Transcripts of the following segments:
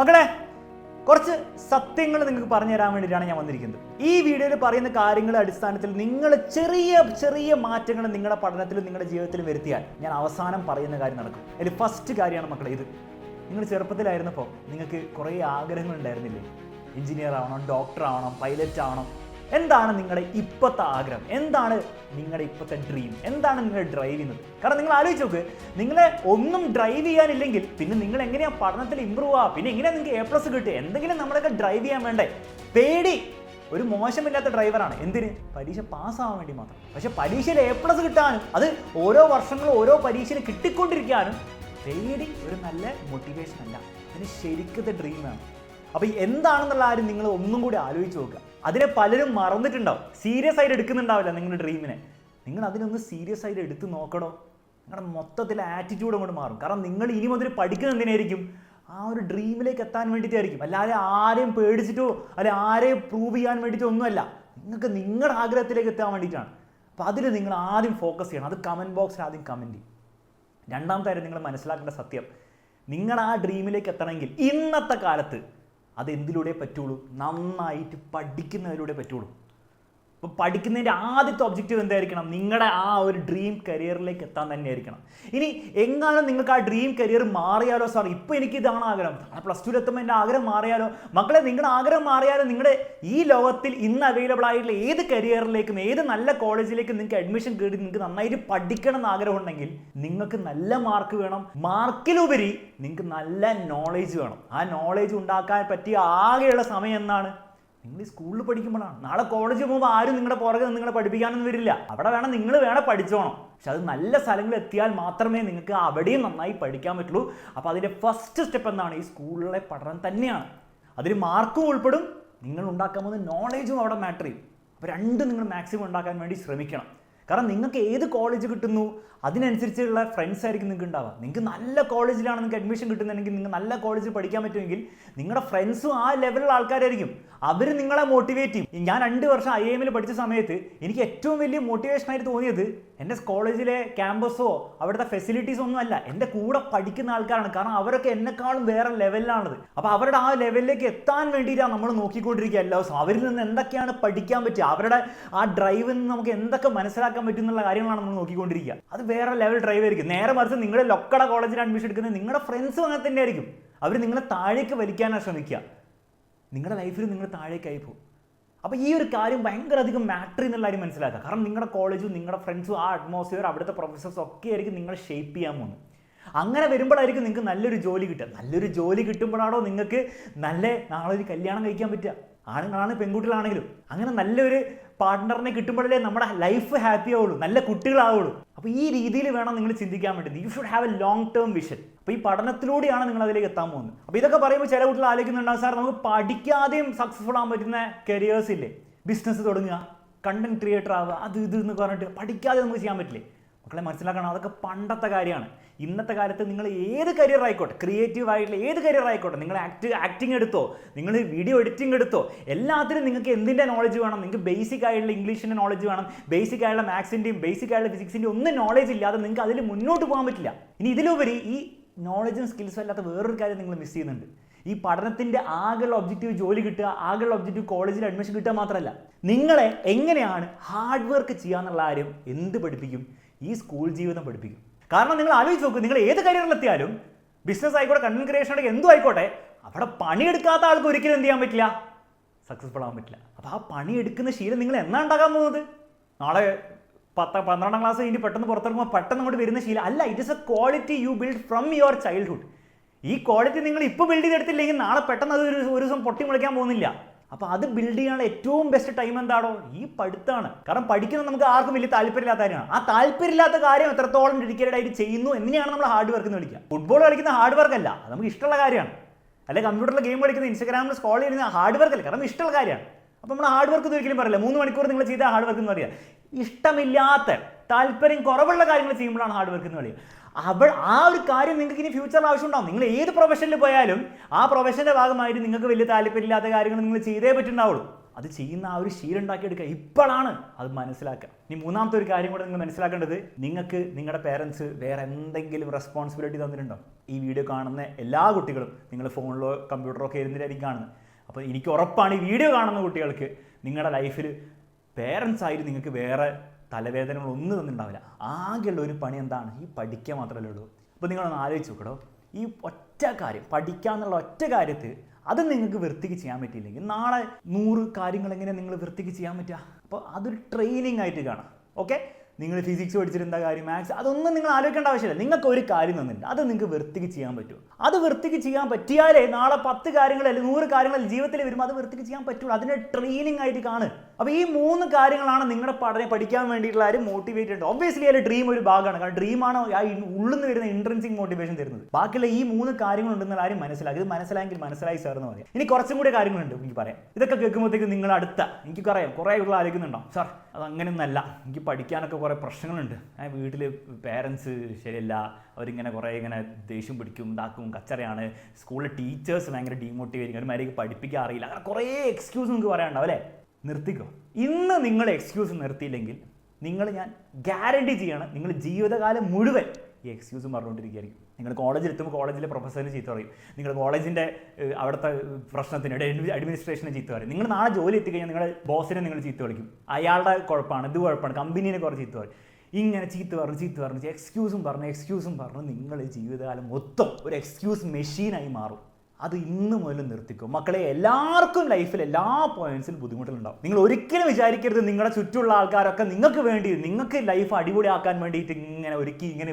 മക്കളെ, കുറച്ച് സത്യങ്ങൾ നിങ്ങൾക്ക് പറഞ്ഞു തരാൻ വേണ്ടിയിട്ടാണ് ഞാൻ വന്നിരിക്കുന്നത്. ഈ വീഡിയോയിൽ പറയുന്ന കാര്യങ്ങളുടെ അടിസ്ഥാനത്തിൽ നിങ്ങൾ ചെറിയ ചെറിയ മാറ്റങ്ങൾ നിങ്ങളുടെ പഠനത്തിലും നിങ്ങളുടെ ജീവിതത്തിലും വരുത്തിയാൽ ഞാൻ അവസാനം പറയുന്ന കാര്യം നടക്കും. അതിൽ ഫസ്റ്റ് കാര്യമാണ് മക്കളെ ഇത്. നിങ്ങൾ ചെറുപ്പത്തിലായിരുന്നപ്പോൾ നിങ്ങൾക്ക് കുറേ ആഗ്രഹങ്ങൾ ഉണ്ടായിരുന്നില്ലേ? എഞ്ചിനീയർ ആവണം, ഡോക്ടർ ആവണം, പൈലറ്റ് ആവണം. എന്താണ് നിങ്ങളുടെ ഇപ്പോഴത്തെ ആഗ്രഹം? എന്താണ് നിങ്ങളുടെ ഇപ്പോഴത്തെ ഡ്രീം? എന്താണ് നിങ്ങൾ ഡ്രൈവ് ചെയ്യുന്നത്? കാരണം നിങ്ങൾ ആലോചിച്ച് നോക്ക്, നിങ്ങളെ ഒന്നും ഡ്രൈവ് ചെയ്യാനില്ലെങ്കിൽ പിന്നെ നിങ്ങൾ എങ്ങനെയാണ് പഠനത്തിൽ ഇമ്പ്രൂവ് ആവുക? പിന്നെ എങ്ങനെയാണ് നിങ്ങൾക്ക് A+ കിട്ടുക? എന്തെങ്കിലും നമ്മളൊക്കെ ഡ്രൈവ് ചെയ്യാൻ വേണ്ടേ? പേടി ഒരു മോശമില്ലാത്ത ഡ്രൈവറാണ്. എന്തിന്? പരീക്ഷ പാസ്സാവാൻ വേണ്ടി മാത്രം. പക്ഷെ പരീക്ഷയിൽ A+ കിട്ടാനും അത് ഓരോ വർഷങ്ങളും ഓരോ പരീക്ഷയിൽ കിട്ടിക്കൊണ്ടിരിക്കാനും പേടി ഒരു നല്ല മോട്ടിവേഷൻ അല്ല. അതിന് ശരിക്കത്തെ ഡ്രീമാണ്. അപ്പോൾ എന്താണെന്നുള്ള കാര്യം നിങ്ങൾ ഒന്നും കൂടി ആലോചിച്ച് നോക്കുക. അതിനെ പലരും മറന്നിട്ടുണ്ടാവും, സീരിയസ് ആയിട്ട് എടുക്കുന്നുണ്ടാവില്ല നിങ്ങളുടെ ഡ്രീമിനെ. നിങ്ങൾ അതിനൊന്ന് സീരിയസ് ആയിട്ട് എടുത്ത് നോക്കണോ? നിങ്ങളുടെ മൊത്തത്തിലെ ആറ്റിറ്റ്യൂഡ് അങ്ങോട്ട് മാറും. കാരണം നിങ്ങൾ ഇനി മുതൽ പഠിക്കുന്നത് എന്തിനായിരിക്കും? ആ ഒരു ഡ്രീമിലേക്ക് എത്താൻ വേണ്ടിയിട്ടായിരിക്കും. അല്ലാതെ ആരെയും പേടിച്ചിട്ടോ അല്ലെ ആരെയും പ്രൂവ് ചെയ്യാൻ വേണ്ടിയിട്ടോ ഒന്നുമല്ല. നിങ്ങൾക്ക് നിങ്ങളുടെ ആഗ്രഹത്തിലേക്ക് എത്താൻ വേണ്ടിയിട്ടാണ്. അപ്പോൾ അതിൽ നിങ്ങൾ ആദ്യം ഫോക്കസ് ചെയ്യണം. അത് കമൻറ്റ് ബോക്സിൽ ആദ്യം കമൻറ്റ് ചെയ്യും. രണ്ടാമത്തെ കാര്യം നിങ്ങൾ മനസ്സിലാക്കേണ്ട സത്യം, നിങ്ങൾ ആ ഡ്രീമിലേക്ക് എത്തണമെങ്കിൽ ഇന്നത്തെ കാലത്ത് അതെന്തിലൂടെ പറ്റുള്ളൂ? നന്നായിട്ട് പഠിക്കുന്നതിലൂടെ പറ്റുള്ളൂ. അപ്പോൾ പഠിക്കുന്നതിൻ്റെ ആദ്യത്തെ ഒബ്ജക്റ്റീവ് എന്തായിരിക്കണം? നിങ്ങളുടെ ആ ഒരു ഡ്രീം കരിയറിലേക്ക് എത്താൻ തന്നെ ആയിരിക്കണം. ഇനി എങ്ങാനും നിങ്ങൾക്ക് ആ ഡ്രീം കരിയർ മാറിയാലോ? സാർ ഇപ്പോൾ എനിക്ക് ഇതാണ് ആഗ്രഹം, +2 എത്തുമ്പോൾ എൻ്റെ ആഗ്രഹം മാറിയാലോ? മക്കളെ, നിങ്ങളുടെ ആഗ്രഹം മാറിയാലോ നിങ്ങളുടെ ഈ ലോകത്തിൽ ഇന്ന് അവൈലബിൾ ആയിട്ടുള്ള ഏത് കരിയറിലേക്കും ഏത് നല്ല കോളേജിലേക്കും നിങ്ങൾക്ക് അഡ്മിഷൻ കിട്ടി നിങ്ങൾക്ക് നന്നായിട്ട് പഠിക്കണം എന്ന് ആഗ്രഹം ഉണ്ടെങ്കിൽ നിങ്ങൾക്ക് നല്ല മാർക്ക് വേണം. മാർക്കിലുപരി നിങ്ങൾക്ക് നല്ല നോളേജ് വേണം. ആ നോളേജ് ഉണ്ടാക്കാൻ പറ്റിയ ആകെയുള്ള സമയം എന്നാണ്? നിങ്ങൾ ഈ സ്കൂളിൽ പഠിക്കുമ്പോഴാണ്. നാളെ കോളേജിൽ പോകുമ്പോൾ ആരും നിങ്ങളുടെ പുറകെ നിങ്ങളെ പഠിപ്പിക്കാനൊന്നും വരില്ല. അവിടെ വേണം നിങ്ങൾ പഠിച്ചോണം. പക്ഷെ അത് നല്ല സ്ഥലങ്ങളിൽ എത്തിയാൽ മാത്രമേ നിങ്ങൾക്ക് അവിടെയും നന്നായി പഠിക്കാൻ പറ്റുള്ളൂ. അപ്പോൾ അതിൻ്റെ ഫസ്റ്റ് സ്റ്റെപ്പ് എന്താണ്? ഈ സ്കൂളിലെ പഠനം തന്നെയാണ്. അതിൽ മാർക്കും ഉൾപ്പെടും, നിങ്ങൾ ഉണ്ടാക്കാൻ പോകുന്ന നോളേജും അവിടെ മാറ്റർ ചെയ്യും. അപ്പോൾ രണ്ടും നിങ്ങൾ മാക്സിമം ഉണ്ടാക്കാൻ വേണ്ടി ശ്രമിക്കണം. കാരണം നിങ്ങൾക്ക് ഏത് കോളേജ് കിട്ടുന്നു അതിനനുസരിച്ചുള്ള ഫ്രണ്ട്സ് ആയിരിക്കും നിങ്ങൾക്ക് ഉണ്ടാവുക. നിങ്ങൾക്ക് നല്ല കോളേജിലാണ് നിങ്ങൾക്ക് അഡ്മിഷൻ കിട്ടുന്നതെങ്കിൽ, നിങ്ങൾ നല്ല കോളേജിൽ പഠിക്കാൻ പറ്റുമെങ്കിൽ നിങ്ങളുടെ ഫ്രണ്ട്സും ആ ലെവലിലുള്ള ആൾക്കാരായിരിക്കും. അവർ നിങ്ങളെ മോട്ടിവേറ്റ് ചെയ്യും. ഞാൻ 2 വർഷം IIM പഠിച്ച സമയത്ത് എനിക്ക് ഏറ്റവും വലിയ മോട്ടിവേഷനായിട്ട് തോന്നിയത് എൻ്റെ കോളേജിലെ ക്യാമ്പസോ അവിടുത്തെ ഫെസിലിറ്റീസോ ഒന്നും അല്ല, എൻ്റെ കൂടെ പഠിക്കുന്ന ആൾക്കാരാണ്. കാരണം അവരൊക്കെ എന്നെക്കാളും വേറെ ലെവലിലാണത്. അപ്പോൾ അവരുടെ ആ ലെവലിലേക്ക് എത്താൻ വേണ്ടിയിട്ടാണ് നമ്മൾ നോക്കിക്കൊണ്ടിരിക്കുക എല്ലാ ദിവസവും. അവരിൽ നിന്ന് എന്തൊക്കെയാണ് പഠിക്കാൻ പറ്റുക, അവരുടെ ആ ഡ്രൈവിൽ നിന്ന് നമുക്ക് എന്തൊക്കെ മനസ്സിലാക്കാൻ പറ്റും എന്നുള്ള കാര്യങ്ങളാണ് നമ്മൾ നോക്കിക്കൊണ്ടിരിക്കുക. അത് വേറെ ലെവൽ ഡ്രൈവ് ആയിരിക്കും. നേരെ മറിച്ച് നിങ്ങളുടെ ലൊക്കട കോളേജിൽ അഡ്മിഷൻ എടുക്കുന്നത് നിങ്ങളുടെ ഫ്രണ്ട്സും അങ്ങനെ തന്നെ ആയിരിക്കും. അവർ നിങ്ങളെ താഴേക്ക് വലിക്കാനാണ് ശ്രമിക്കുക. നിങ്ങളുടെ ലൈഫിൽ നിങ്ങൾ താഴേക്കായി പോകും. അപ്പോൾ ഈ ഒരു കാര്യം ഭയങ്കര അധികം മാറ്റർ എന്നുള്ള കാര്യം മനസ്സിലാക്കുക. കാരണം നിങ്ങളുടെ കോളേജും നിങ്ങളുടെ ഫ്രണ്ട്സും ആ അറ്റ്മോസ്ഫിയർ അവിടുത്തെ പ്രൊഫസേഴ്സും ഒക്കെ ആയിരിക്കും നിങ്ങളെ ഷേപ്പ് ചെയ്യാൻ പോകുന്നത്. അങ്ങനെ വരുമ്പോഴായിരിക്കും നിങ്ങൾക്ക് നല്ലൊരു ജോലി കിട്ടുക. നല്ലൊരു ജോലി കിട്ടുമ്പോഴാണോ നിങ്ങൾക്ക് നാളെ ഒരു കല്യാണം കഴിക്കാൻ പറ്റുക. ആണുങ്ങളാണ് പെൺകുട്ടികളാണെങ്കിലും അങ്ങനെ നല്ലൊരു പാർട്ട്ണറിനെ കിട്ടുമ്പോഴല്ലേ നമ്മുടെ ലൈഫ് ഹാപ്പി ആവുള്ളൂ, നല്ല കുട്ടികളാവുള്ളൂ. അപ്പോൾ ഈ രീതിയിൽ വേണം നിങ്ങൾ ചിന്തിക്കാൻ വേണ്ടി. You should have A long term vision. അപ്പോൾ ഈ പഠനത്തിലൂടെയാണ് നിങ്ങൾ അതിലേക്ക് എത്താൻ പോകുന്നത്. അപ്പോൾ ഇതൊക്കെ പറയുമ്പോൾ ചില കുട്ടികൾ ആലോചിക്കുന്നുണ്ടാവും, സാർ നമുക്ക് പഠിക്കാതെയും സക്സസ്ഫുൾ ആകാൻ പറ്റുന്ന കരിയേഴ്സ് ഇല്ലേ? ബിസിനസ് തുടങ്ങുക, കണ്ടന്റ് ക്രിയേറ്റർ ആവുക, അത് ഇത് എന്ന് പറഞ്ഞിട്ട് പഠിക്കാതെ നമുക്ക് ചെയ്യാൻ പറ്റില്ലേ? മക്കളെ മനസ്സിലാക്കണം, അതൊക്കെ പണ്ടത്തെ കാര്യമാണ്. ഇന്നത്തെ കാലത്ത് നിങ്ങൾ ഏത് കരിയർ ആയിക്കോട്ടെ, ക്രിയേറ്റീവ് ആയിട്ടുള്ള ഏത് കരിയർ ആയിക്കോട്ടെ, നിങ്ങൾ ആക്ടിങ് എടുത്തോ, നിങ്ങൾ വീഡിയോ എഡിറ്റിംഗ് എടുത്തോ, എല്ലാത്തിനും നിങ്ങൾക്ക് എന്തിൻ്റെ നോളജ് വേണം? നിങ്ങൾക്ക് ബേസിക് ആയിട്ടുള്ള ഇംഗ്ലീഷിൻ്റെ നോളജ് വേണം. ബേസിക് ആയിട്ടുള്ള മാത്സിൻ്റെയും ബേസിക് ആയിട്ടുള്ള ഫിസിക്സിൻ്റെയും ഒന്നും നോളജ് ഇല്ലാതെ നിങ്ങൾക്ക് അതിൽ മുന്നോട്ട് പോകാൻ പറ്റില്ല. ഇനി ഇതിലുപരി ഈ നോളജും സ്കിൽസും അല്ലാത്ത വേറൊരു കാര്യം നിങ്ങൾ മിസ് ചെയ്യുന്നുണ്ട്. ഈ പഠനത്തിൻ്റെ ആകെയുള്ള ഒബ്ജക്റ്റീവ് ജോലി കിട്ടുക, ആകെയുള്ള ഒബ്ജക്റ്റീവ് കോളേജിൽ അഡ്മിഷൻ കിട്ടുക മാത്രമല്ല, നിങ്ങളെ എങ്ങനെയാണ് ഹാർഡ് വർക്ക് ചെയ്യാന്നുള്ള കാര്യം എന്ത് പഠിപ്പിക്കും? ഈ സ്കൂൾ ജീവിതം പഠിപ്പിക്കും. കാരണം നിങ്ങൾ ആലോചിച്ച് നോക്കും, നിങ്ങൾ ഏത് കരിയറിലെത്തിയാലും ബിസിനസ് ആയിക്കോട്ടെ, കണ്ടന്റ് ക്രിയേഷൻ ആയിക്കോട്ടെ, എന്തും ആയിക്കോട്ടെ, അവിടെ പണിയെടുക്കാത്ത ആൾക്ക് ഒരിക്കലും എന്ത് ചെയ്യാൻ പറ്റില്ല? സക്സസ്ഫുൾ ആകാൻ പറ്റില്ല. അപ്പോൾ ആ പണിയെടുക്കുന്ന ശീലം നിങ്ങൾ എന്നാണ് ഉണ്ടാക്കാൻ പോകുന്നത്? നാളെ 12ാം ക്ലാസ് കഴിഞ്ഞ് പെട്ടെന്ന് പുറത്തിറങ്ങുമ്പോൾ പെട്ടെന്ന് അങ്ങോട്ട് വരുന്ന ശീലം അല്ല. It is A quality you build from your childhood. ഈ ക്വാളിറ്റി നിങ്ങൾ ഇപ്പോൾ ബിൽഡ് ചെയ്തെടുത്തില്ലെങ്കിൽ നാളെ പെട്ടെന്ന് അത് ഒരു ദിവസം പൊട്ടി മുളയ്ക്കാൻ പോകുന്നില്ല. അപ്പോൾ അത് ബിൽഡ് ചെയ്യാനുള്ള ഏറ്റവും ബെസ്റ്റ് ടൈം എന്താണോ? ഈ പഠിത്തമാണ്. കാരണം പഠിക്കുന്നത് നമുക്ക് ആർക്കും വലിയ താല്പര്യമില്ലാത്ത കാര്യമാണ്. ആ താല്പര്യമില്ലാത്ത കാര്യം എത്രത്തോളം ഡെഡിക്കേറ്റഡ് ആയിട്ട് ചെയ്യുന്നു എങ്ങനെയാണ് നമ്മൾ ഹാർഡ് വർക്ക് എന്ന് വിളിക്കുക. ഫുട്ബോൾ കളിക്കുന്ന ഹാർഡ് വർക്ക് അല്ല, അത് നമുക്ക് ഇഷ്ടമുള്ള കാര്യമാണ്. അല്ലെങ്കിൽ കമ്പ്യൂട്ടറിൽ ഗെയിം കളിക്കുന്ന, ഇൻസ്റ്റാഗ്രാമിൽ സ്ക്രോൾ ചെയ്യുന്ന ഹാർഡ് വർക്ക് അല്ല, കാരണം ഇഷ്ടമുള്ള കാര്യമാണ്. അപ്പോൾ നമ്മൾ ഹാർഡ് വർക്ക് ഒരിക്കലും പറയില്ല. 3 മണിക്കൂർ നിങ്ങൾ ചെയ്ത ഹാർഡ് വർക്ക് എന്ന് പറയുക. ഇഷ്ടമില്ലാത്ത, താല്പര്യം കുറവുള്ള കാര്യങ്ങൾ ചെയ്യുമ്പോഴാണ് ഹാർഡ് വർക്ക് എന്ന് പറയുക. ആ ഒരു കാര്യം നിങ്ങൾക്ക് ഇനി ഫ്യൂച്ചറിൽ ആവശ്യമുണ്ടാവും. നിങ്ങൾ ഏത് പ്രൊഫഷനിൽ പോയാലും ആ പ്രൊഫഷൻ്റെ ഭാഗമായിട്ട് നിങ്ങൾക്ക് വലിയ താല്പര്യമില്ലാത്ത കാര്യങ്ങൾ നിങ്ങൾ ചെയ്തേ പറ്റുന്നുണ്ടാവുള്ളൂ. അത് ചെയ്യുന്ന ആ ഒരു ശീലം ഉണ്ടാക്കിയെടുക്കുക ഇപ്പോഴാണ് അത് മനസ്സിലാക്കുക. ഇനി മൂന്നാമത്തെ ഒരു കാര്യം കൂടെ നിങ്ങൾ മനസ്സിലാക്കേണ്ടത്, നിങ്ങൾക്ക് നിങ്ങളുടെ പേരൻസ് വേറെ എന്തെങ്കിലും റെസ്പോൺസിബിലിറ്റി തന്നിട്ടുണ്ടോ? ഈ വീഡിയോ കാണുന്ന എല്ലാ കുട്ടികളും നിങ്ങൾ ഫോണിലോ കമ്പ്യൂട്ടറോ ഒക്കെ ഇരുന്നിട്ടായിരിക്കും കാണുന്നത്. അപ്പോൾ എനിക്ക് ഉറപ്പാണ് ഈ വീഡിയോ കാണുന്ന കുട്ടികൾക്ക് നിങ്ങളുടെ ലൈഫിൽ പേരൻസ് ആയിട്ട് നിങ്ങൾക്ക് വേറെ തലവേദനകളൊന്നും തന്നിട്ടുണ്ടാവില്ല. ആകെയുള്ള ഒരു പണി എന്താണ്? ഈ പഠിക്കുക മാത്രമല്ലേ ഉള്ളൂ. അപ്പോൾ നിങ്ങളൊന്ന് ആലോചിച്ച് നോക്കട്ടോ, ഈ ഒറ്റ കാര്യം പഠിക്കുക എന്നുള്ള ഒറ്റ കാര്യത്തിൽ അത് നിങ്ങൾക്ക് വൃത്തിക്ക് ചെയ്യാൻ പറ്റിയില്ലെങ്കിൽ നാളെ 100 കാര്യങ്ങൾ എങ്ങനെ നിങ്ങൾ വൃത്തിക്ക് ചെയ്യാൻ പറ്റുക? അപ്പോൾ അതൊരു ട്രെയിനിങ് ആയിട്ട് കാണാം. ഓക്കെ, നിങ്ങൾ ഫിസിക്സ് പഠിച്ചിട്ട് എന്താ കാര്യം, മാത്സ്, അതൊന്നും നിങ്ങൾ ആലോചിക്കേണ്ട ആവശ്യമില്ല. നിങ്ങൾക്ക് ഒരു കാര്യം തന്നില്ല, അത് നിങ്ങൾക്ക് വൃത്തിക്ക് ചെയ്യാൻ പറ്റുമോ? അത് വൃത്തിക്ക് ചെയ്യാൻ പറ്റിയാലേ നാളെ 10 കാര്യങ്ങൾ അല്ലെങ്കിൽ 100 കാര്യങ്ങൾ ജീവിതത്തിൽ വരുമ്പോൾ അത് വൃത്തിക്ക് ചെയ്യാൻ പറ്റുള്ളൂ. അതിൻ്റെ ട്രെയിനിങ് ആയിട്ട് കാണുക. അപ്പോൾ ഈ 3 കാര്യങ്ങളാണ് നിങ്ങളുടെ പഠിക്കാൻ വേണ്ടിയിട്ടുള്ള ആരും മോട്ടിവേറ്റഡ്. ഒബ്വിയസ്ലി അതിൽ ഡ്രീം ഒരു ഭാഗമാണ്. കാരണം ഡ്രീമാണ് ആ ഉള്ളിൽ നിന്ന് വരുന്ന ഇൻട്രൻസിക് മോട്ടിവേഷൻ തരുന്നത്. ബാക്കിയുള്ള ഈ 3 കാര്യങ്ങളുണ്ടെന്ന് ആരും മനസ്സിലാക്കി. ഇത് മനസ്സിലായെങ്കിൽ മനസ്സിലായി സാർ എന്ന് പറയാം. ഇനി കുറച്ചും കൂടി കാര്യങ്ങളുണ്ട് എനിക്ക് പറയാം. ഇതൊക്കെ കേൾക്കുമ്പോഴത്തേക്ക് നിങ്ങൾ എനിക്കറിയാം കുറേ ഉള്ള ആലോചിക്കുന്നുണ്ടോ, സാർ അത് അങ്ങനെയൊന്നല്ല, എനിക്ക് പഠിക്കാനൊക്കെ കുറേ പ്രശ്നങ്ങളുണ്ട്, വീട്ടിൽ പേരൻസ് ശരിയല്ല, അവരിങ്ങനെ കുറേ ഇങ്ങനെ ദേഷ്യം പിടിക്കും, ഇതാക്കും, കച്ചറയാണ്, സ്കൂളിലെ ടീച്ചേഴ്സ് ഭയങ്കര ഡീമോട്ടിവേറ്റിംഗ്, അവന്മാരേക്ക് പഠിപ്പിക്കാൻ അറിയില്ല, അങ്ങനെ കുറേ എക്സ്ക്യൂസ് നിങ്ങൾക്ക് പറയാനുണ്ടാവും അല്ലേ? നിർത്തിക്കോ. ഇന്ന് നിങ്ങൾ എക്സ്ക്യൂസ് നിർത്തിയില്ലെങ്കിൽ ഞാൻ ഗ്യാരണ്ടി ചെയ്യാണ്, നിങ്ങൾ ജീവിതകാലം മുഴുവൻ ഈ എക്സ്ക്യൂസും പറഞ്ഞുകൊണ്ടിരിക്കുകയായിരിക്കും. നിങ്ങൾ കോളേജിലെത്തുമ്പോൾ കോളേജിലെ പ്രൊഫസറിന് ചീത്ത പറയും, നിങ്ങൾ കോളേജിൻ്റെ അവിടുത്തെ പ്രശ്നത്തിന് അഡ്മിനിസ്ട്രേഷനെ ചീത്ത പറയും, നിങ്ങൾ നാളെ ജോലി എത്തിക്കഴിഞ്ഞാൽ നിങ്ങളുടെ ബോസിനെ നിങ്ങൾ ചീത്ത വിളിക്കും, അയാളുടെ കുഴപ്പമാണ്, ഇത് കുഴപ്പമാണ്, കമ്പനീനെ കുറച്ച് ചീത്ത പറയും. ഇങ്ങനെ ചീത്ത പറഞ്ഞ് എക്സ്ക്യൂസും പറഞ്ഞ് നിങ്ങൾ ജീവിതകാലം മൊത്തം ഒരു എക്സ്ക്യൂസ് മെഷീനായി മാറും. അത് ഇന്ന് മുതൽ നിർത്തിക്കും മക്കളെ. എല്ലാവർക്കും ലൈഫിൽ എല്ലാ പോയിന്റ്സിലും ബുദ്ധിമുട്ടുകളുണ്ടാവും. നിങ്ങൾ ഒരിക്കലും വിചാരിക്കരുത് നിങ്ങളുടെ ചുറ്റുമുള്ള ആൾക്കാരൊക്കെ നിങ്ങൾക്ക് വേണ്ടി, നിങ്ങൾക്ക് ലൈഫ് അടിപൊളിയാക്കാൻ വേണ്ടിയിട്ട് ഇങ്ങനെ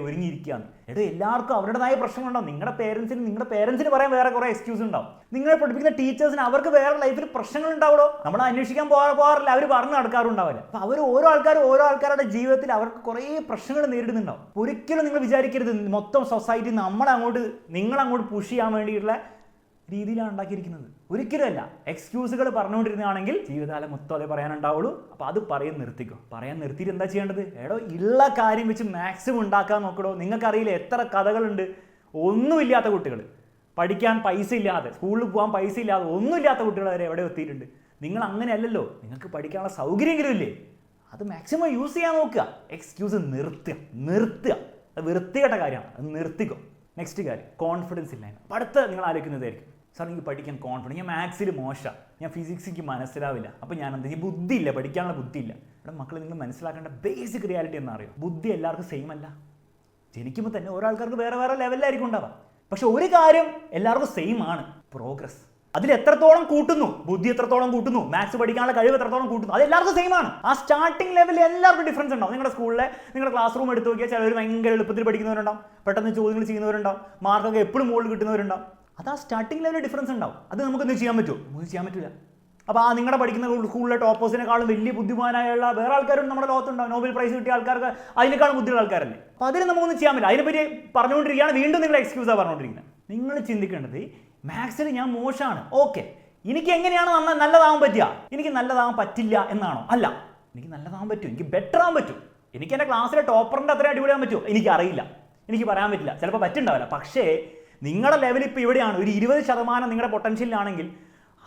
ഒരുങ്ങിയിരിക്കുകയാണ്. എല്ലാവർക്കും അവരുടേതായ പ്രശ്നങ്ങളുണ്ടാവും. നിങ്ങളുടെ പേരൻസിന് പറയാൻ വേറെ കുറേ എക്സ്ക്യൂസ് ഉണ്ടാവും. നിങ്ങളെ പഠിപ്പിക്കുന്ന ടീച്ചേഴ്സിന് അവർക്ക് വേറെ ലൈഫിൽ പ്രശ്നങ്ങൾ ഉണ്ടാവുമോ? നമ്മൾ അന്വേഷിക്കാൻ പോകാറില്ല, അവർ പറഞ്ഞു നടക്കാറുണ്ടാവില്ല. അപ്പോൾ അവർ ഓരോ ആൾക്കാരുടെ ജീവിതത്തിൽ അവർക്ക് കുറേ പ്രശ്നങ്ങൾ നേരിടുന്നുണ്ടാവും. ഒരിക്കലും നിങ്ങൾ വിചാരിക്കരുത് മൊത്തം സൊസൈറ്റി നിങ്ങളങ്ങോട്ട് പുഷ് ചെയ്യാൻ വേണ്ടിയിട്ടുള്ള രീതിയിലാണ് ഉണ്ടാക്കിയിരിക്കുന്നത്. ഒരിക്കലുമല്ല. എക്സ്ക്യൂസുകൾ പറഞ്ഞുകൊണ്ടിരുന്നതാണെങ്കിൽ ജീവിതകാലം മൊത്തം അതേ പറയാനുണ്ടാവുള്ളൂ. അപ്പോൾ അത് പറയാൻ നിർത്തിയിട്ട് എന്താ ചെയ്യേണ്ടത്? ഉള്ള കാര്യം വെച്ച് മാക്സിമം ഉണ്ടാക്കാൻ നോക്കടോ. നിങ്ങൾക്കറിയില്ല എത്ര കഥകളുണ്ട്. ഒന്നുമില്ലാത്ത കുട്ടികൾ, പഠിക്കാൻ പൈസ ഇല്ലാതെ, സ്കൂളിൽ പോകാൻ പൈസ ഇല്ലാതെ, ഒന്നുമില്ലാത്ത കുട്ടികൾ വരെ എവിടെ എത്തിയിട്ടുണ്ട്. നിങ്ങൾ അങ്ങനെയല്ലല്ലോ, നിങ്ങൾക്ക് പഠിക്കാനുള്ള സൗകര്യമെങ്കിലും ഇല്ലേ? അത് മാക്സിമം യൂസ് ചെയ്യാൻ നോക്കുക. എക്സ്ക്യൂസ് നിർത്തുക. അത് വൃത്തികെട്ട കാര്യമാണ്, അത് നിർത്തിക്കോ. നെക്സ്റ്റ് കാര്യം, കോൺഫിഡൻസ് ഇല്ലായ്മ. അപ്പോൾ അടുത്ത നിങ്ങൾ ആലോചിക്കുന്നതായിരിക്കും, സാർ എനിക്ക് പഠിക്കാൻ കോൺഫിഡൻസ്, ഞാൻ മാത്സിൽ മോശമാണ്, ഞാൻ ഫിസിക്സിക്ക് മനസ്സിലാവില്ല, അപ്പോൾ ഞാൻ എന്താ, ഈ ബുദ്ധിയില്ല, പഠിക്കാനുള്ള ബുദ്ധിയില്ല. ഇവിടെ മക്കൾ നിങ്ങൾ മനസ്സിലാക്കേണ്ട ബേസിക് റിയാലിറ്റി എന്നറിയോ? ബുദ്ധി എല്ലാവർക്കും സെയിം അല്ല. ജനിക്കുമ്പോൾ തന്നെ ഓരോ ആൾക്കാർക്ക് വേറെ ലെവലിലായിരിക്കും ഉണ്ടാവുക. പക്ഷെ ഒരു കാര്യം എല്ലാവർക്കും സെയിം ആണ്, പ്രോഗ്രസ്. അതിൽ എത്രത്തോളം കൂട്ടുന്നു, ബുദ്ധി എത്രത്തോളം കൂട്ടുന്നു, മാത്സ് പഠിക്കാനുള്ള കഴിവ് എത്രത്തോളം കൂട്ടുന്നു, അത് എല്ലാവർക്കും സെയിം ആണ്. ആ സ്റ്റാർട്ടിംഗ് ലെവലിൽ എല്ലാവർക്കും ഡിഫറൻസ് ഉണ്ടാവും. നിങ്ങളുടെ ക്ലാസ് റൂം എടുത്ത് നോക്കിയാൽ ചിലർ ഭയങ്കര എളുപ്പത്തിൽ പഠിക്കുന്നവരുണ്ടാവും, പെട്ടെന്ന് ചോദ്യങ്ങൾ ചെയ്യുന്നവരുണ്ടാവും, മാർക്കൊക്കെ എപ്പോഴും മുകളിൽ കിട്ടുന്നവരുണ്ടാവും. അത് ആ സ്റ്റാർട്ടിംഗ് ലെവലിൽ ഡിഫറൻസ് ഉണ്ടാവും. അത് നമുക്കൊന്നും ചെയ്യാൻ പറ്റുമോ? ഒന്നും ചെയ്യാൻ പറ്റില്ല. അപ്പോൾ ആ നിങ്ങളുടെ പഠിക്കുന്ന സ്കൂളിലെ ടോപ്പേഴ്സിനെക്കാളും വലിയ ബുദ്ധിമാനായുള്ള വേറെ ആൾക്കാരും നമ്മുടെ ലോകത്തുണ്ടാവും. നോബൽ പ്രൈസ് കിട്ടിയ ആൾക്കാർക്ക് അതിനേക്കാളും ബുദ്ധിയുള്ള ആൾക്കാരല്ലേ. അപ്പോൾ അതിന് നമുക്കൊന്നും ചെയ്യാൻ പറ്റില്ല. അതിനെപ്പറ്റി പറഞ്ഞുകൊണ്ടിരിക്കുകയാണ്, വീണ്ടും നിങ്ങൾ എക്സ്ക്യൂസാണ് പറഞ്ഞുകൊണ്ടിരിക്കുന്നത്. നിങ്ങൾ ചിന്തിക്കേണ്ടത് മാത്സിൽ ഞാൻ മോശമാണ്, ഓക്കെ, എനിക്ക് എങ്ങനെയാണ് നല്ലതാവാൻ പറ്റുക? എനിക്ക് നല്ലതാവാൻ പറ്റില്ല എന്നാണോ? അല്ല, എനിക്ക് നല്ലതാവാൻ പറ്റും, എനിക്ക് ബെറ്റർ ആവാൻ പറ്റും. എനിക്ക് എൻ്റെ ക്ലാസ്സിലെ ടോപ്പറിൻ്റെ അത്ര അടിപൊളിയാൻ പറ്റുമോ? എനിക്കറിയില്ല, എനിക്ക് പറയാൻ പറ്റില്ല, ചിലപ്പോൾ പറ്റുണ്ടാവില്ല. പക്ഷേ നിങ്ങളുടെ ലെവൽ ഇപ്പോൾ ഇവിടെയാണ്, ഒരു 20% നിങ്ങളുടെ പൊട്ടൻഷ്യലാണെങ്കിൽ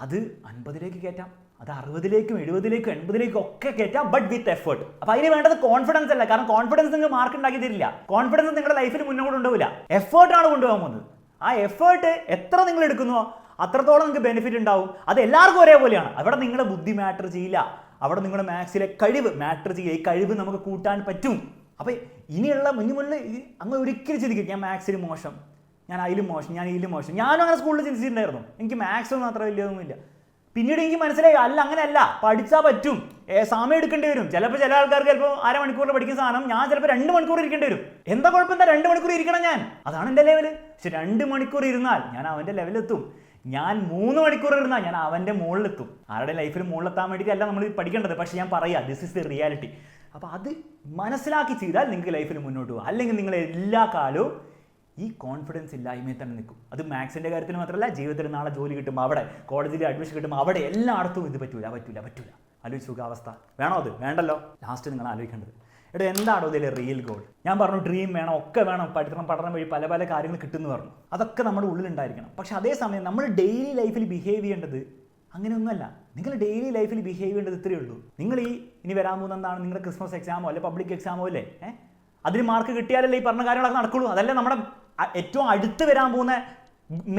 അത് 50ലേക്ക് കയറ്റാം, അത് 60ലേക്കും 70ലേക്കും 80ലേക്കും ഒക്കെ കയറ്റാം, ബട്ട് വിത്ത് എഫേർട്ട്. അപ്പോൾ അതിന് വേണ്ടത് കോൺഫിഡൻസ് അല്ല. കാരണം കോൺഫിഡൻസ് നിങ്ങൾ മാർക്ക് ഉണ്ടാക്കി തരില്ല. കോൺഫിഡൻസ് നിങ്ങളുടെ ലൈഫിൽ മുന്നോട്ട് കൊണ്ടുപോകില്ല. എഫേർട്ടാണ് കൊണ്ടുപോകാൻ പോകുന്നത്. ആ എഫേർട്ട് എത്ര നിങ്ങൾ എടുക്കുന്നുവോ അത്രത്തോളം നിങ്ങൾക്ക് ബെനിഫിറ്റ് ഉണ്ടാവും. അത് എല്ലാവർക്കും ഒരേപോലെയാണ്. അവിടെ നിങ്ങളുടെ ബുദ്ധി മാറ്റർ ചെയ്യില്ല, അവിടെ നിങ്ങളുടെ മാത്സിലെ കഴിവ് മാറ്റർ ചെയ്യുക. ഈ കഴിവ് നമുക്ക് കൂട്ടാൻ പറ്റും. അപ്പോൾ ഇനിയുള്ള മുന്നിൽ അങ്ങ് ഒരിക്കലും ചിന്തിക്കും ഞാൻ മാത്സിൽ മോശം, ഞാൻ അതിലും മോശം, ഞാൻ ഇതിലും മോശം. ഞാനും അങ്ങനെ സ്കൂളിൽ ചിന്തിച്ചിട്ടുണ്ടായിരുന്നു, എനിക്ക് മാത്സ് ഒന്നും അത്ര വലിയൊന്നുമില്ല. പിന്നീട് എനിക്ക് മനസ്സിലായി, അല്ല അങ്ങനെയല്ല, പഠിച്ചാൽ പറ്റും, സമയം എടുക്കേണ്ടി വരും. ചിലപ്പോൾ ചില ആൾക്കാർക്ക് ചിലപ്പോൾ 1/2 മണിക്കൂറിൽ പഠിക്കുന്ന സാധനം ഞാൻ ചിലപ്പോൾ 2 മണിക്കൂർ ഇരിക്കേണ്ടി വരും. എന്താ കുഴപ്പം, എന്താ 2 മണിക്കൂർ ഇരിക്കണം ഞാൻ, അതാണ് എൻ്റെ ലെവല്. പക്ഷെ 2 മണിക്കൂർ ഇരുന്നാൽ ഞാൻ അവൻ്റെ ലെവലെത്തും. ഞാൻ 3 മണിക്കൂർ ഇരുന്നാൽ ഞാൻ അവൻ്റെ മുകളിലെത്തും. ആരുടെ ലൈഫിൽ മുകളിലെത്താൻ വേണ്ടിയിട്ടല്ല നമ്മൾ പഠിക്കേണ്ടത്, പക്ഷെ ഞാൻ പറയാം, ദിസ് ഇസ് ദി റിയാലിറ്റി. അപ്പോൾ അത് മനസ്സിലാക്കി ചെയ്താൽ നിങ്ങൾക്ക് ലൈഫിൽ മുന്നോട്ട് പോകും. അല്ലെങ്കിൽ നിങ്ങൾ എല്ലാ കാലവും ഈ കോൺഫിഡൻസ് ഇല്ലായ്മയിൽ തന്നെ നിൽക്കും. അത് മാത്സിൻ്റെ കാര്യത്തിൽ മാത്രമല്ല, ജീവിതത്തിൽ നാളെ ജോലി കിട്ടുമ്പോൾ, അവിടെ കോളേജിൽ അഡ്മിഷൻ കിട്ടുമ്പോൾ, അവിടെ എല്ലായിടത്തും ഇത് പറ്റൂല. ആലോചിച്ച് സുഖാവസ്ഥ വേണോ? അത് വേണ്ടല്ലോ. ലാസ്റ്റ് നിങ്ങൾ ആലോചിക്കേണ്ടത്, എന്താണോ ഇതിലെ റിയൽ ഗോൾ? ഞാൻ പറഞ്ഞു ഡ്രീം വേണം, ഒക്കെ വേണം, പഠനം വഴി പല കാര്യങ്ങൾ കിട്ടുമെന്ന് പറഞ്ഞു. അതൊക്കെ നമ്മുടെ ഉള്ളിലുണ്ടായിരിക്കണം. പക്ഷെ അതേസമയം നമ്മൾ ഡെയിലി ലൈഫിൽ ബിഹേവ് ചെയ്യേണ്ടത് അങ്ങനെയൊന്നുമല്ല. നിങ്ങൾ ഡെയിലി ലൈഫിൽ ബിഹേവ് ചെയ്യേണ്ടത് ഇത്രയേ ഉള്ളൂ. നിങ്ങൾ ഇനി വരാൻ പോകുന്ന എന്താണ്, നിങ്ങളുടെ ക്രിസ്മസ് എക്സാമോ അല്ലെ പബ്ലിക് എക്സാമോ അല്ലേ, അതിന് മാർക്ക് കിട്ടിയാലല്ലേ ഈ പറഞ്ഞ കാര്യങ്ങളൊക്കെ നടക്കുള്ളൂ. അതല്ലേ നമ്മുടെ ഏറ്റവും അടുത്ത് വരാൻ പോകുന്ന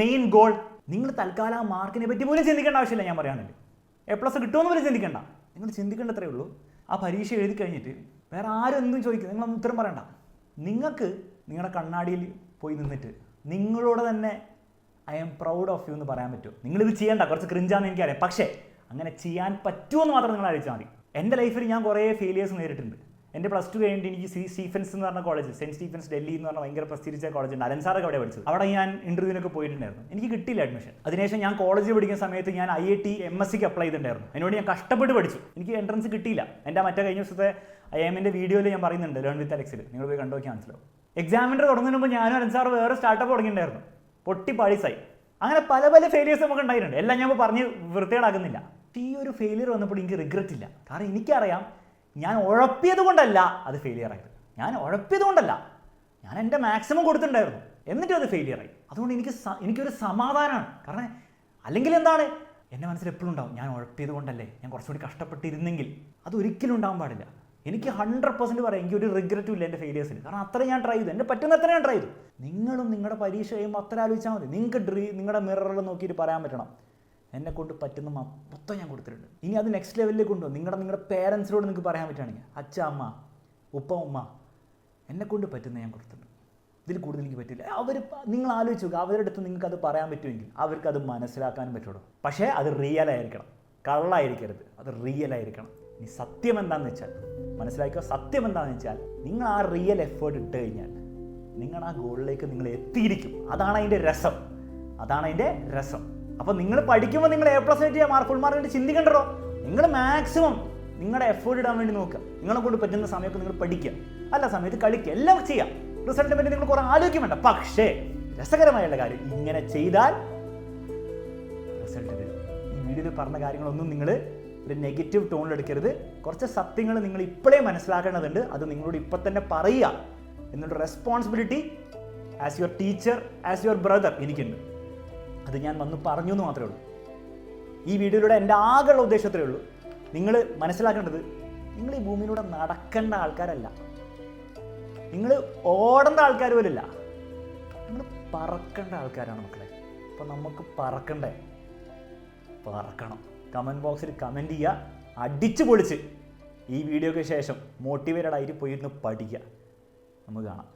മെയിൻ ഗോൾ. നിങ്ങൾ തൽക്കാലം ആ മാർക്കിനെ പറ്റി പോലും ചിന്തിക്കേണ്ട ആവശ്യമില്ല. ഞാൻ പറയുകയാണെങ്കിൽ A+ കിട്ടുമെന്ന് പോലും ചിന്തിക്കേണ്ട. നിങ്ങൾ ചിന്തിക്കേണ്ടത്രേ ഉള്ളൂ, ആ പരീക്ഷ എഴുതി കഴിഞ്ഞിട്ട് വേറെ ആരും എന്തും ചോദിക്കും, നിങ്ങളൊന്നും ഉത്തരം പറയണ്ട. നിങ്ങൾക്ക് നിങ്ങളുടെ കണ്ണാടിയിൽ പോയി നിന്നിട്ട് നിങ്ങളോട് തന്നെ I am proud of you എന്ന് പറയാൻ പറ്റുമോ? നിങ്ങളിത് ചെയ്യേണ്ട, കുറച്ച് ക്രിഞ്ചാന്ന് എനിക്കറിയാം, പക്ഷേ അങ്ങനെ ചെയ്യാൻ പറ്റുമെന്ന് മാത്രം നിങ്ങൾ ആലോചിച്ചാൽ മതി. എൻ്റെ ലൈഫിൽ ഞാൻ കുറേ ഫെയിലിയേഴ്സ് നേരിട്ടുണ്ട്. എൻ്റെ +2 കഴിഞ്ഞിട്ട് എനിക്ക് സ്റ്റീഫൻസ് എന്ന് പറഞ്ഞ കോളേജ്, സെൻറ്റ് സ്റ്റീഫൻസ് ഡൽഹി എന്ന് പറഞ്ഞ ഭയങ്കര പ്രസ്തീരിച്ച കോളേജ് ഉണ്ട്, അലൻസാറൊക്കെ അവിടെ പഠിച്ചത്. അവിടെ ഞാൻ ഇൻ്റർവ്യൂവിനൊക്കെ പോയിട്ടുണ്ടായിരുന്നു. എനിക്ക് കിട്ടിയില്ല അഡ്മിഷൻ. അതിനുശേഷം ഞാൻ കോളേജിൽ പഠിക്കുന്ന സമയത്ത് ഞാൻ IIT MSc അപ്ലൈ ചെയ്തിട്ടുണ്ടായിരുന്നു. അതിനോട് ഞാൻ കഷ്ടപ്പെട്ട് പഠിച്ചു. എനിക്ക് എൻട്രൻസ് കിട്ടിയില്ല. എൻ്റെ മറ്റേ കഴിഞ്ഞ ദിവസത്തെ IIMൻ്റെ വീഡിയോയിൽ ഞാൻ പറയുന്നുണ്ട്, ലേൺ വിത്ത് അലക്സിൽ, നിങ്ങൾ പോയി കണ്ടു നോക്കിയാൽ മനസ്സിലാവും. എക്സാമിൻ്റെ തുടങ്ങുന്നതിന് മുമ്പ് ഞാനും അലൻസാർ വേറെ സ്റ്റാർട്ടപ്പ് തുടങ്ങിയിട്ടുണ്ടായിരുന്നു. പൊട്ടി പാളീസായി. അങ്ങനെ പല പല ഫെയിലിയേഴ്സ് നമുക്ക് ഉണ്ടായിട്ടുണ്ട്. എല്ലാം ഞാൻ പറഞ്ഞ് വൃത്തികേടാക്കുന്നില്ല. ഈ ഒരു ഫെയിലിയർ വന്നപ്പോൾ എനിക്ക് റിഗ്രറ്റ് ഇല്ല. കാരണം എനിക്കറിയാം ഞാൻ ഉഴപ്പിയത് കൊണ്ടല്ല അത് ഫെയിലിയർ ആയത്. ഞാൻ ഉഴപ്പിയത് കൊണ്ടല്ല, ഞാൻ എൻ്റെ മാക്സിമം കൊടുത്തിട്ടുണ്ടായിരുന്നു, എന്നിട്ടും അത് ഫെയിലിയർ ആയി. അതുകൊണ്ട് എനിക്കൊരു സമാധാനമാണ്. കാരണം അല്ലെങ്കിൽ എന്താണ്, എൻ്റെ മനസ്സിൽ എപ്പോഴും ഉണ്ടാവും, ഞാൻ ഉഴപ്പിയത് കൊണ്ടല്ലേ, ഞാൻ കുറച്ചുകൂടി കഷ്ടപ്പെട്ടിരുന്നെങ്കിൽ. അത് ഒരിക്കലും ഉണ്ടാകാൻ പാടില്ല. എനിക്ക് 100% പറയാം, എനിക്കൊരു റിഗ്രറ്റും ഇല്ല എൻ്റെ ഫെയിലിയേഴ്സിൽ. കാരണം അത്ര ഞാൻ ട്രൈ ചെയ്തു, എൻ്റെ പറ്റുന്ന അത്ര ഞാൻ ട്രൈ ചെയ്തു. നിങ്ങളും നിങ്ങളുടെ പരീക്ഷ കഴിയുമ്പോൾ അത്ര ആലോചിച്ചാൽ മതി. നിങ്ങൾക്ക് നിങ്ങളുടെ മിററിൽ നോക്കിയിട്ട് പറയാൻ പറ്റണം, എന്നെ കൊണ്ട് പറ്റുന്ന മൊത്തം ഞാൻ കൊടുത്തിട്ടുണ്ട്. ഇനി അത് നെക്സ്റ്റ് ലെവലിലേക്ക് കൊണ്ടുപോകും. നിങ്ങളുടെ പേരൻസിനോട് നിങ്ങൾക്ക് പറയാൻ പറ്റുകയാണെങ്കിൽ, അച്ഛ, അമ്മ, ഉപ്പ, ഉമ്മ, എന്നെ കൊണ്ട് പറ്റുന്ന ഞാൻ കൊടുത്തിട്ടുണ്ട്, ഇതിൽ കൂടുതൽ എനിക്ക് പറ്റില്ല. നിങ്ങൾ ആലോചിച്ച് നോക്കുക, അവരുടെ അടുത്ത് നിങ്ങൾക്ക് അത് പറയാൻ പറ്റുമെങ്കിൽ അവർക്കത് മനസ്സിലാക്കാനും പറ്റുള്ളൂ. പക്ഷേ അത് റിയൽ ആയിരിക്കണം, കള്ളായിരിക്കരുത്, അത് റിയൽ ആയിരിക്കണം. ഇനി സത്യം എന്താണെന്ന് വെച്ചാൽ മനസ്സിലാക്കുക. സത്യം എന്താണെന്ന് വെച്ചാൽ നിങ്ങൾ ആ റിയൽ എഫേർട്ട് ഇട്ട് കഴിഞ്ഞാൽ നിങ്ങൾ ആ ഗോളിലേക്ക് നിങ്ങൾ എത്തിയിരിക്കും. അതാണ് അതിൻ്റെ രസം, അതാണ് അതിൻ്റെ രസം. അപ്പോൾ നിങ്ങൾ പഠിക്കുമ്പോൾ നിങ്ങൾ A+ കിട്ടിയ ഫുൾ മാർക്ക് ചിന്തിക്കണ്ടോ? നിങ്ങൾ മാക്സിമം നിങ്ങളുടെ എഫേർട്ട് ഇടാൻ വേണ്ടി നോക്കുക. നിങ്ങളെ കൊണ്ട് പറ്റുന്ന സമയത്ത് നിങ്ങൾ പഠിക്കുക, അല്ല സമയത്ത് കളിക്കുക, എല്ലാം ചെയ്യാം. റിസൾട്ടിനെ പറ്റി നിങ്ങൾ കുറേ ആലോചിക്കും വേണ്ട. പക്ഷേ രസകരമായുള്ള കാര്യം, ഇങ്ങനെ ചെയ്താൽ റിസൾട്ട് വരും. ഈ വീഡിയോയിൽ പറഞ്ഞ കാര്യങ്ങളൊന്നും നിങ്ങൾ ഒരു നെഗറ്റീവ് ടോണിലെടുക്കരുത്. കുറച്ച് സത്യങ്ങൾ നിങ്ങൾ ഇപ്പോഴേ മനസ്സിലാക്കേണ്ടതുണ്ട്. അത് നിങ്ങളോട് ഇപ്പം തന്നെ പറയുക എന്നുള്ള responsibility as your teacher, as your brother എനിക്കുണ്ട്. അത് ഞാൻ വന്ന് പറഞ്ഞു എന്ന് മാത്രമേ ഉള്ളൂ. ഈ വീഡിയോയിലൂടെ എൻ്റെ ആകെയുള്ള ഉദ്ദേശത്രേ ഉള്ളൂ. നിങ്ങൾ മനസ്സിലാക്കേണ്ടത്, നിങ്ങൾ ഈ ഭൂമിയിലൂടെ നടക്കേണ്ട ആൾക്കാരല്ല, നിങ്ങൾ ഓടേണ്ട ആൾക്കാർ പോലില്ല, നിങ്ങൾ പറക്കേണ്ട ആൾക്കാരാണ് മക്കളെ. അപ്പോൾ നമുക്ക് പറക്കണം. കമൻറ്റ് ബോക്സിൽ കമൻറ്റ് ചെയ്യുക, അടിച്ച് പൊളിച്ച് ഈ വീഡിയോയ്ക്ക് ശേഷം മോട്ടിവേറ്റഡ് ആയിട്ട് പോയിരുന്ന് പഠിക്കുക. നമുക്ക് കാണാം.